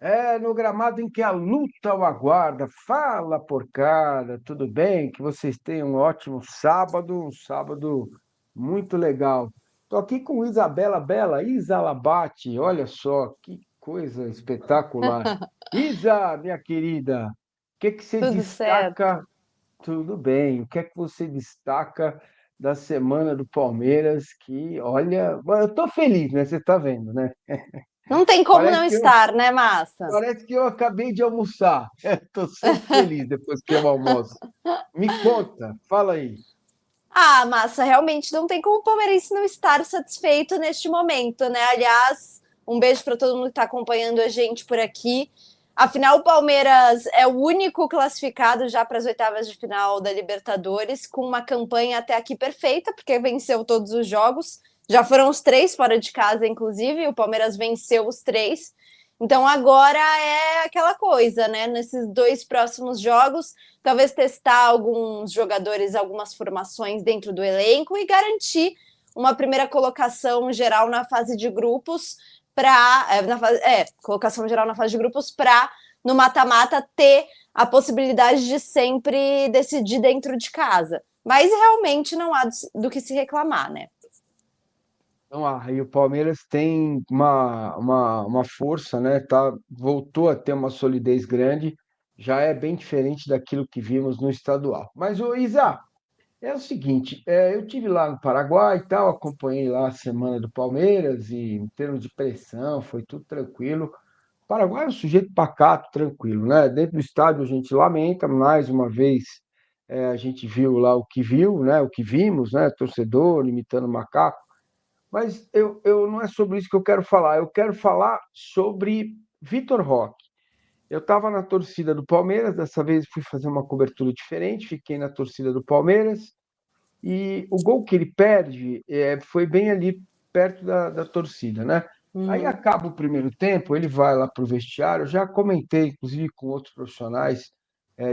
É no gramado em que a luta o aguarda. Fala, porcada, tudo bem? Que vocês tenham um ótimo sábado, um sábado muito legal. Estou aqui com Isabela Bela, Isa Labate, olha só que coisa espetacular. Isa, minha querida, o que que você Tudo certo. destaca? Tudo bem, o que é que você destaca da semana do Palmeiras? Que, olha, bom, eu estou feliz, né? Você está vendo, né? Não tem como Parece não que eu estar, né, Massa? Parece que eu acabei de almoçar. Estou sempre feliz depois que eu almoço. Me conta, fala aí. Ah, Massa, realmente não tem como o palmeirense não estar satisfeito neste momento, né? Aliás, um beijo para todo mundo que está acompanhando a gente por aqui. Afinal, o Palmeiras é o único classificado já para as oitavas de final da Libertadores, com uma campanha até aqui perfeita, porque venceu todos os jogos. Já foram os três fora de casa, inclusive, o Palmeiras venceu os três. Então agora é aquela coisa, né? Nesses dois próximos jogos, talvez testar alguns jogadores, algumas formações dentro do elenco e garantir uma primeira colocação geral na fase de grupos para colocação geral na fase de grupos para no mata-mata ter a possibilidade de sempre decidir dentro de casa. Mas realmente não há do que se reclamar, né? Então, e o Palmeiras tem uma força, né? Tá, voltou a ter uma solidez grande, já é bem diferente daquilo que vimos no estadual. Mas, o Isa, é o seguinte, eu tive lá no Paraguai e tal, acompanhei lá a semana do Palmeiras e em termos de pressão foi tudo tranquilo. O Paraguai é um sujeito pacato, tranquilo, né? Dentro do estádio a gente lamenta, mais uma vez a gente viu lá o que viu, né? O que vimos, né? Torcedor imitando macaco. Mas eu não é sobre isso que eu quero falar. Eu quero falar sobre Vitor Roque. Eu estava na torcida do Palmeiras, dessa vez fui fazer uma cobertura diferente, fiquei na torcida do Palmeiras. E o gol que ele perde foi bem ali perto da torcida, né? Aí Uhum. acaba o primeiro tempo, ele vai lá para o vestiário. Eu já comentei, inclusive, com outros profissionais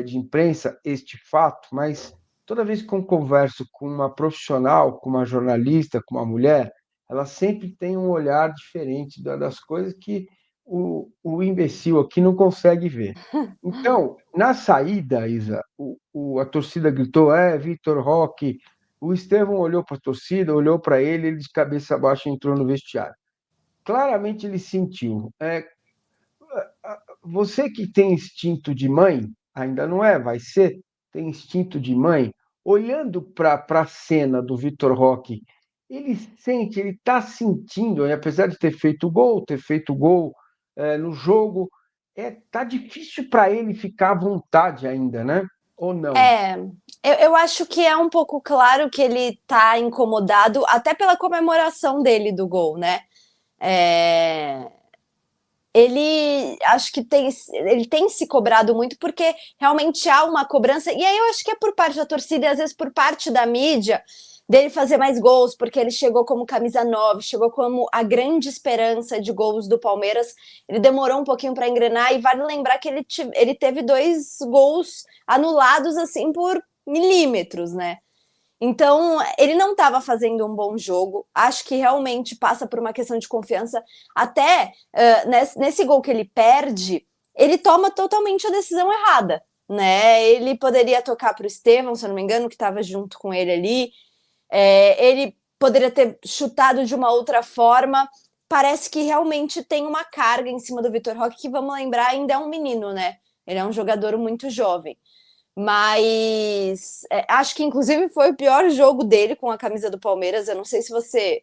de imprensa, este fato, mas toda vez que eu converso com uma profissional, com uma jornalista, com uma mulher, ela sempre tem um olhar diferente das coisas que o imbecil aqui não consegue ver. Então, na saída, Isa, a torcida gritou: Vitor Roque. O Estevão olhou para a torcida, olhou para ele, ele de cabeça baixa entrou no vestiário. Claramente ele sentiu. Você que tem instinto de mãe, ainda não é, vai ser, tem instinto de mãe, olhando para a cena do Vitor Roque, ele sente, ele está sentindo, e apesar de ter feito gol no jogo, tá difícil para ele ficar à vontade ainda, né? Ou não? É, eu acho que é um pouco claro que ele tá incomodado, até pela comemoração dele do gol, né? É, ele acho que ele tem se cobrado muito porque realmente há uma cobrança, e aí eu acho que é por parte da torcida e às vezes por parte da mídia dele fazer mais gols, porque ele chegou como camisa 9, chegou como a grande esperança de gols do Palmeiras. Ele demorou um pouquinho para engrenar e vale lembrar que ele teve dois gols anulados assim por milímetros, né? Então, ele não estava fazendo um bom jogo. Acho que realmente passa por uma questão de confiança. Até nesse gol que ele perde, ele toma totalmente a decisão errada. Né? Ele poderia tocar para o Estevão, se eu não me engano, que estava junto com ele ali. Ele poderia ter chutado de uma outra forma. Parece que realmente tem uma carga em cima do Vitor Roque, que vamos lembrar, ainda é um menino, né? Ele é um jogador muito jovem. Mas acho que inclusive foi o pior jogo dele com a camisa do Palmeiras. Eu não sei se você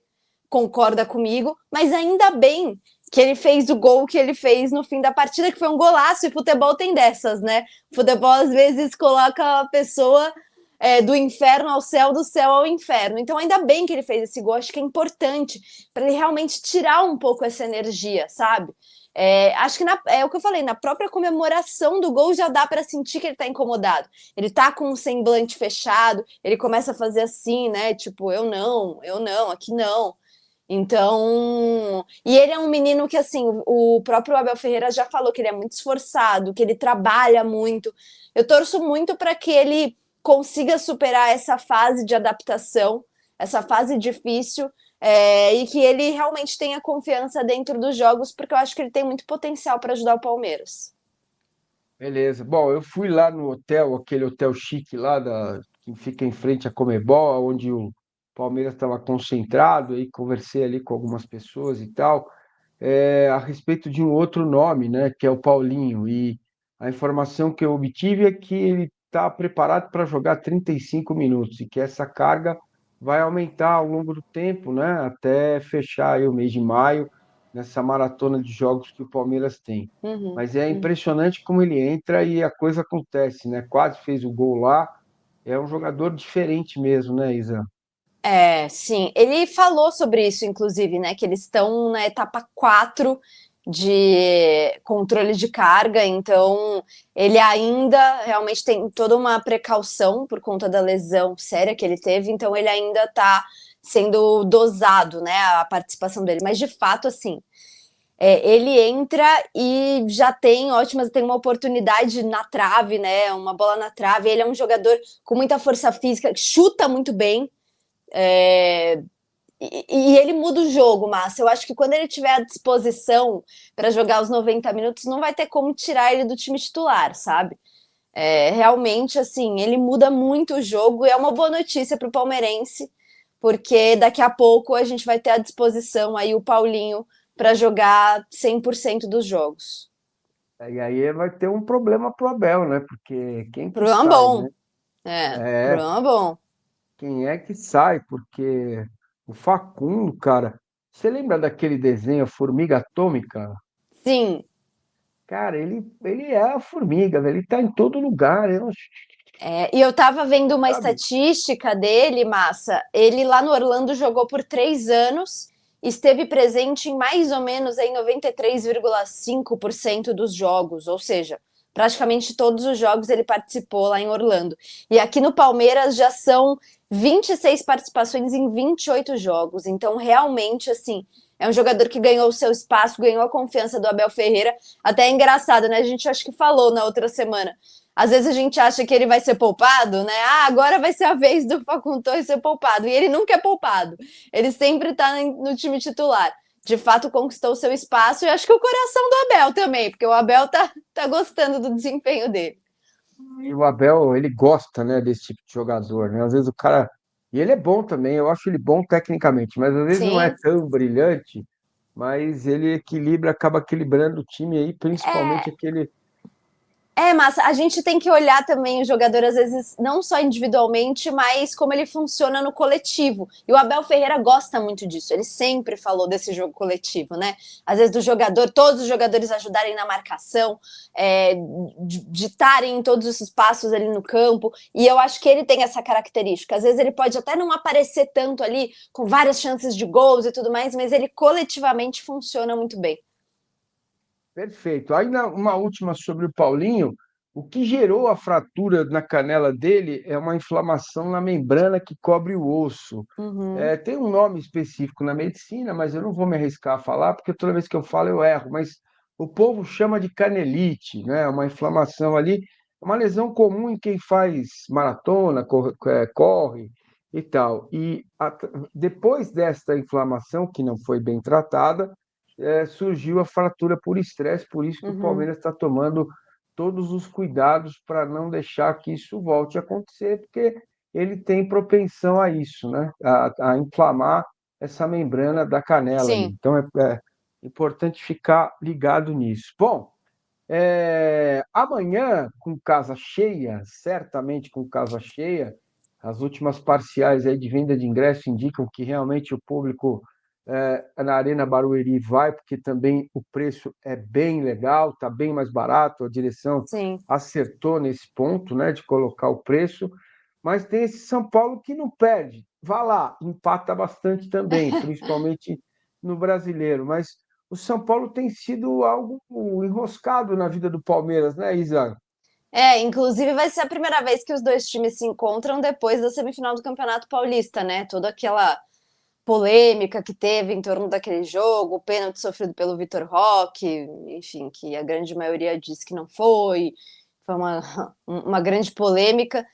concorda comigo, mas ainda bem que ele fez o gol que ele fez no fim da partida, que foi um golaço, e futebol tem dessas, né? Futebol às vezes coloca a pessoa do inferno ao céu, do céu ao inferno. Então, ainda bem que ele fez esse gol, acho que é importante para ele realmente tirar um pouco essa energia, sabe? Acho que é o que eu falei, na própria comemoração do gol já dá para sentir que ele tá incomodado. Ele tá com um semblante fechado, ele começa a fazer assim, né? Tipo, eu não, aqui não. Então, e ele é um menino que, assim, o próprio Abel Ferreira já falou que ele é muito esforçado, que ele trabalha muito. Eu torço muito para que ele consiga superar essa fase de adaptação, essa fase difícil, e que ele realmente tenha confiança dentro dos jogos, porque eu acho que ele tem muito potencial para ajudar o Palmeiras. Beleza. Bom, eu fui lá no hotel, aquele hotel chique lá que fica em frente à Comebol, onde o Palmeiras estava concentrado, aí conversei ali com algumas pessoas e tal, a respeito de um outro nome, né, que é o Paulinho. E a informação que eu obtive é que ele está preparado para jogar 35 minutos e que essa carga vai aumentar ao longo do tempo, né, até fechar aí o mês de maio, nessa maratona de jogos que o Palmeiras tem. Uhum, Mas é uhum. impressionante como ele entra e a coisa acontece, né? Quase fez o gol lá. É um jogador diferente mesmo, né, Isa? Sim. Ele falou sobre isso, inclusive, né? Que eles estão na etapa 4 de controle de carga, então ele ainda realmente tem toda uma precaução por conta da lesão séria que ele teve, então ele ainda está sendo dosado, né, a participação dele. Mas de fato, assim, ele entra e já tem uma oportunidade na trave, né? Uma bola na trave. Ele é um jogador com muita força física, chuta muito bem. É, e ele muda o jogo, Márcio. Eu acho que quando ele tiver à disposição para jogar os 90 minutos, não vai ter como tirar ele do time titular, sabe? Realmente, assim, ele muda muito o jogo e é uma boa notícia para o palmeirense, porque daqui a pouco a gente vai ter à disposição aí o Paulinho para jogar 100% dos jogos. E aí vai ter um problema pro Abel, né? Porque quem que Programa sai, bom. né? É, Programa bom. quem é que sai? Porque o Facundo, cara, você lembra daquele desenho Formiga Atômica? Sim. Cara, ele é a formiga, velho. Ele tá em todo lugar, eu não, E eu tava vendo uma sabe? estatística dele, Massa. Ele lá no Orlando jogou por 3 anos, esteve presente em mais ou menos em 93,5% dos jogos, ou seja, praticamente todos os jogos ele participou lá em Orlando. E aqui no Palmeiras já são 26 participações em 28 jogos. Então, realmente, assim, é um jogador que ganhou o seu espaço, ganhou a confiança do Abel Ferreira. Até é engraçado, né? A gente acho que falou na outra semana. Às vezes a gente acha que ele vai ser poupado, né? Ah, agora vai ser a vez do Facundo Torres ser poupado. E ele nunca é poupado. Ele sempre está no time titular. De fato, conquistou o seu espaço e acho que o coração do Abel também, porque o Abel tá gostando do desempenho dele. E o Abel, ele gosta, né, desse tipo de jogador, né? Às vezes o cara. E ele é bom também, eu acho ele bom tecnicamente, mas às vezes não é Sim, tão brilhante, mas ele equilibra, acaba equilibrando o time aí, principalmente aquele. Mas a gente tem que olhar também o jogador, às vezes, não só individualmente, mas como ele funciona no coletivo. E o Abel Ferreira gosta muito disso. Ele sempre falou desse jogo coletivo, né? Às vezes, do jogador, todos os jogadores ajudarem na marcação, de estarem em todos os espaços ali no campo. E eu acho que ele tem essa característica. Às vezes, ele pode até não aparecer tanto ali, com várias chances de gols e tudo mais, mas ele coletivamente funciona muito bem. Perfeito. Aí, uma última sobre o Paulinho, o que gerou a fratura na canela dele é uma inflamação na membrana que cobre o osso. Uhum. Tem um nome específico na medicina, mas eu não vou me arriscar a falar, porque toda vez que eu falo eu erro. Mas o povo chama de canelite, né? Uma inflamação ali, uma lesão comum em quem faz maratona, corre e tal. Depois desta inflamação, que não foi bem tratada, surgiu a fratura por estresse, por isso que o Uhum. Palmeiras está tomando todos os cuidados para não deixar que isso volte a acontecer, porque ele tem propensão a isso, né? A inflamar essa membrana da canela ali. Sim. Então é importante ficar ligado nisso. Bom, amanhã, com casa cheia, certamente com casa cheia, as últimas parciais aí de venda de ingresso indicam que realmente o público na Arena Barueri vai, porque também o preço é bem legal, está bem mais barato, a direção Sim. acertou nesse ponto, né, de colocar o preço, mas tem esse São Paulo que não perde. Vá lá, empata bastante também, principalmente no brasileiro, mas o São Paulo tem sido algo enroscado na vida do Palmeiras, né, Isa? Inclusive vai ser a primeira vez que os dois times se encontram depois da semifinal do Campeonato Paulista, né? Toda aquela polêmica que teve em torno daquele jogo, o pênalti sofrido pelo Vitor Roque, enfim, que a grande maioria disse que não foi uma grande polêmica.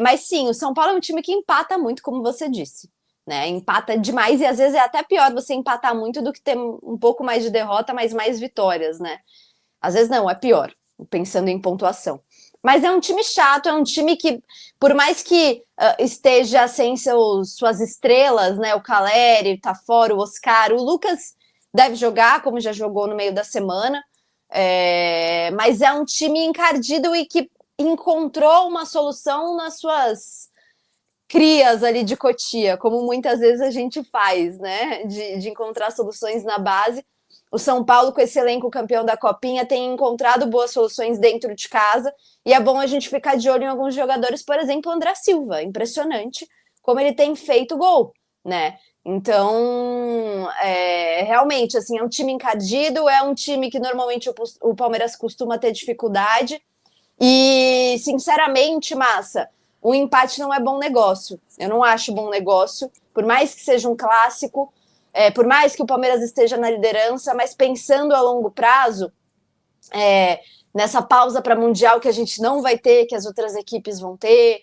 Mas sim, o São Paulo é um time que empata muito, como você disse. né? Empata demais e às vezes é até pior você empatar muito do que ter um pouco mais de derrota, mas mais vitórias, né? Às vezes não, é pior, pensando em pontuação. Mas é um time chato, é um time que, por mais que esteja sem suas estrelas, né? O Caleri tá fora, o Oscar, o Lucas deve jogar, como já jogou no meio da semana. Mas é um time encardido e que encontrou uma solução nas suas crias ali de Cotia, como muitas vezes a gente faz, né? De encontrar soluções na base. O São Paulo, com esse elenco campeão da Copinha, tem encontrado boas soluções dentro de casa. E é bom a gente ficar de olho em alguns jogadores, por exemplo, o André Silva. Impressionante como ele tem feito gol, né? Então, realmente, assim, é um time encardido, é um time que normalmente o Palmeiras costuma ter dificuldade. E, sinceramente, Massa, o empate não é bom negócio. Eu não acho bom negócio, por mais que seja um clássico, por mais que o Palmeiras esteja na liderança, mas pensando a longo prazo, nessa pausa para Mundial que a gente não vai ter, que as outras equipes vão ter,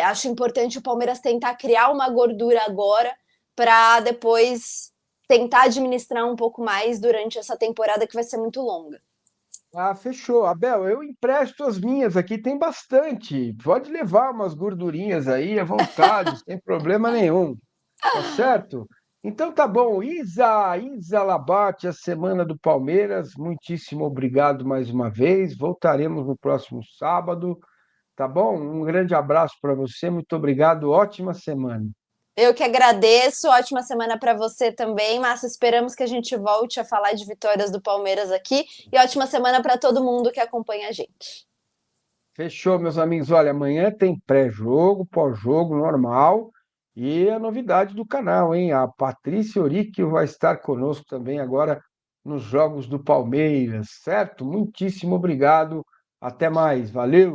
acho importante o Palmeiras tentar criar uma gordura agora para depois tentar administrar um pouco mais durante essa temporada que vai ser muito longa. Ah, fechou. Abel, eu empresto as minhas aqui, tem bastante. Pode levar umas gordurinhas aí à vontade, sem problema nenhum. Tá certo? Então tá bom. Isa Labate, a semana do Palmeiras. Muitíssimo obrigado mais uma vez. Voltaremos no próximo sábado, tá bom? Um grande abraço para você. Muito obrigado. Ótima semana. Eu que agradeço, ótima semana para você também, Márcia. Esperamos que a gente volte a falar de vitórias do Palmeiras aqui e ótima semana para todo mundo que acompanha a gente. Fechou, meus amigos. Olha, amanhã tem pré-jogo, pós-jogo normal e a novidade do canal, hein? A Patrícia Oríquio vai estar conosco também agora nos Jogos do Palmeiras, certo? Muitíssimo obrigado. Até mais. Valeu!